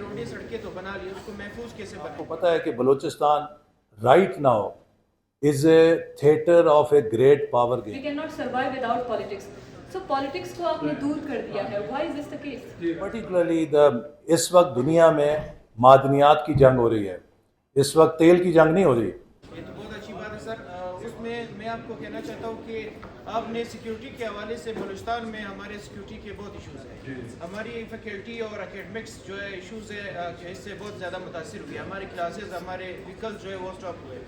रोडें सड़कें तो बना ली, उसको महफूज कैसे बनाएं? आपको पता है कि Balochistan right now is a theater of a great power We game. cannot survive without politics. So politics को आपने दूर कर दिया है. Why is this the case? Particularly इस वक्त दुनिया में मादनियात की जंग हो रही है, इस वक्त तेल की जंग नहीं हो रही। ये तो बहुत अच्छी बात है सर। उसमें मैं आपको कहना चाहता हूँ कि आपने सिक्योरिटी के हवाले से बलूचिस्तान में हमारे सिक्योरिटी के बहुत इश्यूज़ हैं। हमारी फैकल्टी और एकेडमिक्स जो है इश्यूज़ है, इससे बहुत ज़्यादा मुतासिर हुई। हमारे क्लासेस, हमारे व्हीकल्स जो है वो स्टॉप हुए।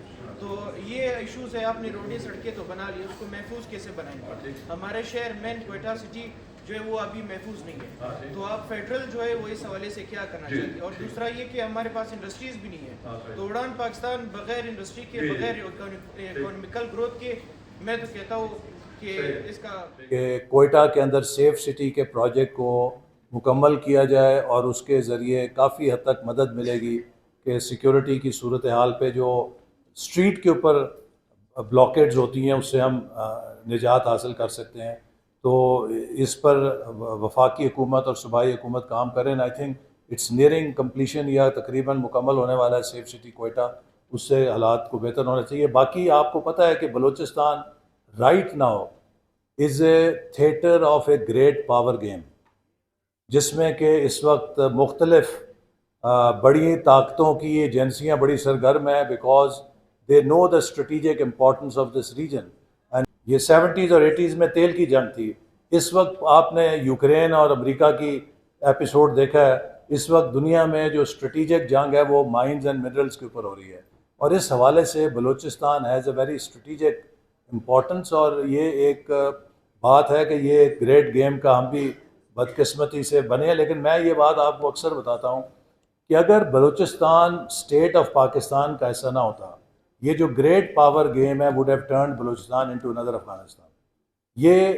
तो ये इश्यूज़ है। आपने रोडें सड़कें तो बना ली, उसको महफूज कैसे बनाएंगे? हमारे शहर मेन क्वेटा सिटी जो है वो अभी महफूज नहीं है। तो आप फेडरल जो है वो इस हवाले से क्या करना चाहिए? और दूसरा ये कि हमारे पास इंडस्ट्रीज़ भी नहीं है। तो उड़ान पाकिस्तान बगैर इंडस्ट्री के, बगैर इकोनॉमिकल ग्रोथ के, मैं तो कहता हूँ कि इसका कोयटा के अंदर सेफ सिटी के प्रोजेक्ट को मुकम्मल किया जाए और उसके ज़रिए काफ़ी हद तक मदद मिलेगी कि सिक्योरिटी की सूरत हाल पे जो स्ट्रीट के ऊपर ब्लॉकेड्स होती हैं उससे हम निजात हासिल कर सकते हैं। तो इस पर वफाकी हुकूमत और सूबाई हुकूमत काम करें। I think it's nearing completion या तकरीबन मुकम्मल होने वाला है सेफ सिटी कोयटा, उससे हालात को बेहतर होना चाहिए। बाकी आपको पता है कि Balochistan right now is A theatre of a great power game, जिसमें कि इस वक्त मुख्तलिफ बड़ी ताकतों की एजेंसियाँ बड़ी सरगर्म हैं, because they know the strategic importance of this region. And ये 70s और 80s में तेल की जंग थी। इस वक्त आपने यूक्रेन और अमेरिका की एपिसोड देखा है। इस वक्त दुनिया में जो स्ट्रेटिजिक जंग है वो माइंस एंड मिनरल्स के ऊपर हो रही है, और इस हवाले से Balochistan has a very strategic importance. और ये एक बात है कि ये एक ग्रेट गेम का हम भी बदकिस्मती से बने। लेकिन मैं ये बात आपको अक्सर बताता हूँ कि अगर बलूचिस्तान स्टेट ऑफ पाकिस्तान का ऐसा ना होता, ये जो ग्रेट पावर गेम है would have turned Balochistan into another Afghanistan. ये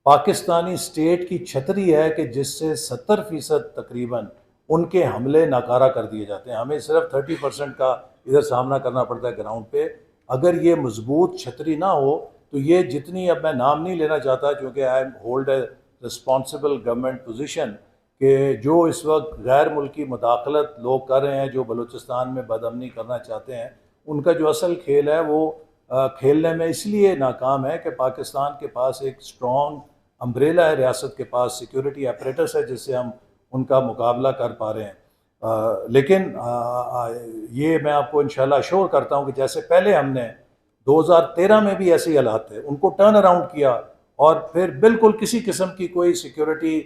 पाकिस्तानी स्टेट की छतरी है कि जिससे 70% तकरीबन उनके हमले नाकारा कर दिए जाते हैं। हमें सिर्फ 30% का इधर सामना करना पड़ता है ग्राउंड पे। अगर ये मजबूत छतरी ना हो तो ये जितनी, अब मैं नाम नहीं लेना चाहता क्योंकि I am hold a responsible government position, कि जो इस वक्त गैर मुल्की मुदाखलत लोग कर रहे हैं, जो बलूचिस्तान में बदअमनी करना चाहते हैं, उनका जो असल खेल है वो खेलने में इसलिए नाकाम है कि पाकिस्तान के पास एक स्ट्रॉन्ग अम्ब्रेला है, रियासत के पास सिक्योरिटी अपरेटस है जिससे हम उनका मुकाबला कर पा रहे हैं। लेकिन ये मैं आपको इंशाल्लाह अश्योर करता हूँ कि जैसे पहले हमने 2013 में भी ऐसे ही हालात थे, उनको टर्न अराउंड किया और फिर बिल्कुल किसी किस्म की कोई सिक्योरिटी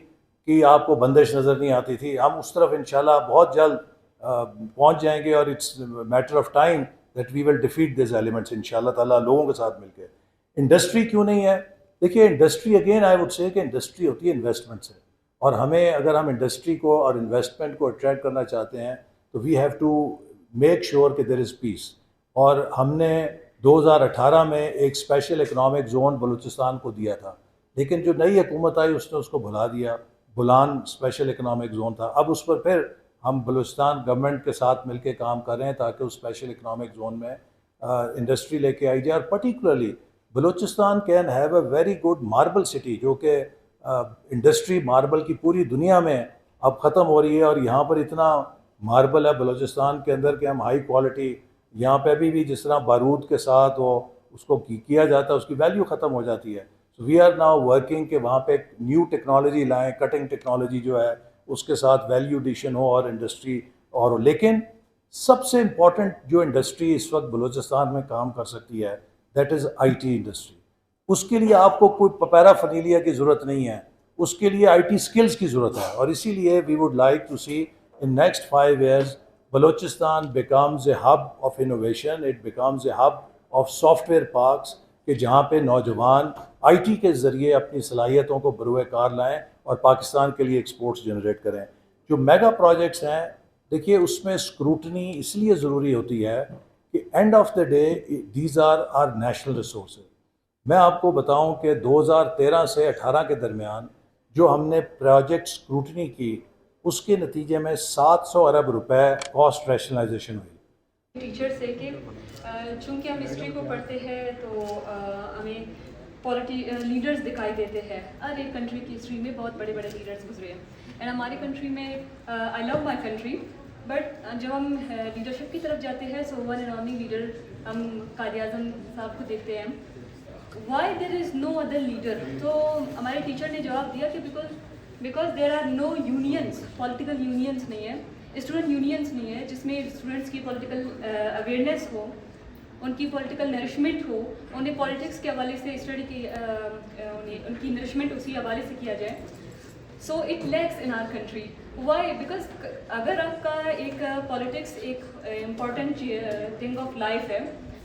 की आपको बंदिश नज़र नहीं आती थी। हम उस तरफ इंशाल्लाह बहुत जल्द पहुँच जाएंगे और it's matter of time that we will defeat this elements इंशाल्लाह ताला लोगों के साथ मिलकर। इंडस्ट्री क्यों नहीं है? देखिए, industry again I would say कि इंडस्ट्री होती है इन्वेस्टमेंट से, और हमें अगर हम इंडस्ट्री को और इन्वेस्टमेंट को अट्रैक्ट करना चाहते हैं तो we have to make sure कि देयर इज़ पीस। और हमने 2018 में एक स्पेशल इकनॉमिक जोन बलूचिस्तान को दिया था, लेकिन जो नई हुकूमत आई उसने उसको भुला दिया। बुलान स्पेशल इकनॉमिक जोन था, अब उस पर फिर हम बलूचिस्तान गवर्नमेंट के साथ मिलकर काम कर रहे हैं ताकि उस स्पेशल इकनॉमिक जोन में इंडस्ट्री लेके आई जाए। और particularly Balochistan can have a very good marble city, जो कि इंडस्ट्री मार्बल की पूरी दुनिया में अब ख़त्म हो रही है। और यहाँ पर इतना मार्बल है बलूचिस्तान के अंदर कि हम हाई क्वालिटी, यहाँ पे अभी भी जिस तरह बारूद के साथ वो उसको किया जाता है उसकी वैल्यू ख़त्म हो जाती है। So we are now working कि वहाँ पे न्यू टेक्नोलॉजी लाएँ, कटिंग टेक्नोलॉजी जो है उसके साथ वैल्यू एडिशन हो और इंडस्ट्री और हो। लेकिन सबसे इम्पॉर्टेंट जो इंडस्ट्री इस वक्त बलूचिस्तान में काम कर सकती है दैट इज़ IT इंडस्ट्री। उसके लिए आपको कोई पपैरा फनीलिया की ज़रूरत नहीं है, उसके लिए IT स्किल्स की ज़रूरत है। और इसीलिए we would like to see in next 5 years Balochistan becomes a hub of innovation, it becomes a hub of software parks, कि जहाँ पे नौजवान IT के ज़रिए अपनी सलाहियतों को बरूए कार लाएँ और पाकिस्तान के लिए एक्सपोर्ट्स जनरेट करें। जो मेगा प्रोजेक्ट्स हैं, देखिए उसमें स्क्रूटनी इसलिए ज़रूरी होती है कि end of the day these are are national resources. मैं आपको बताऊं कि 2013 से 18 के दरमियान जो हमने प्रोजेक्ट स्क्रूटनी की, उसके नतीजे में 700 अरब रुपए कॉस्ट रैशनलाइजेशन हुई। टीचर से कि चूँकि हम हिस्ट्री को पढ़ते हैं तो हमें लीडर्स दिखाई देते हैं। हर एक कंट्री की हिस्ट्री में बहुत बड़े बड़े लीडर्स गुजरे हैं। اینڈ ہماری کنٹری میں آئی لو مائی کنٹری بٹ جب ہم لیڈرشپ کی طرف جاتے ہیں so one and only leader ہم قائد اعظم صاحب کو دیکھتے ہیں. Why there is no other leader? تو ہمارے ٹیچر نے جواب دیا کہ because there are no unions, political unions نہیں ہے, اسٹوڈنٹ یونینس نہیں ہے جس میں اسٹوڈنٹس کی پولیٹیکل اویئرنیس ہو, ان کی پولیٹیکل نرشمنٹ ہو, انہیں پالیٹکس کے حوالے سے اسٹڈی کی ان کی نرشمنٹ اسی حوالے سے کیا جائے. So it lacks in our country. Why? Because اگر آپ کا ایک پالیٹکس ایک امپورٹنٹ تھنگ آف لائف ہے,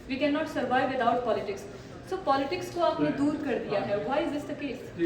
we can not survive without politics. So politics کو آپ نے دور کر دیا ہے. Why is this the case?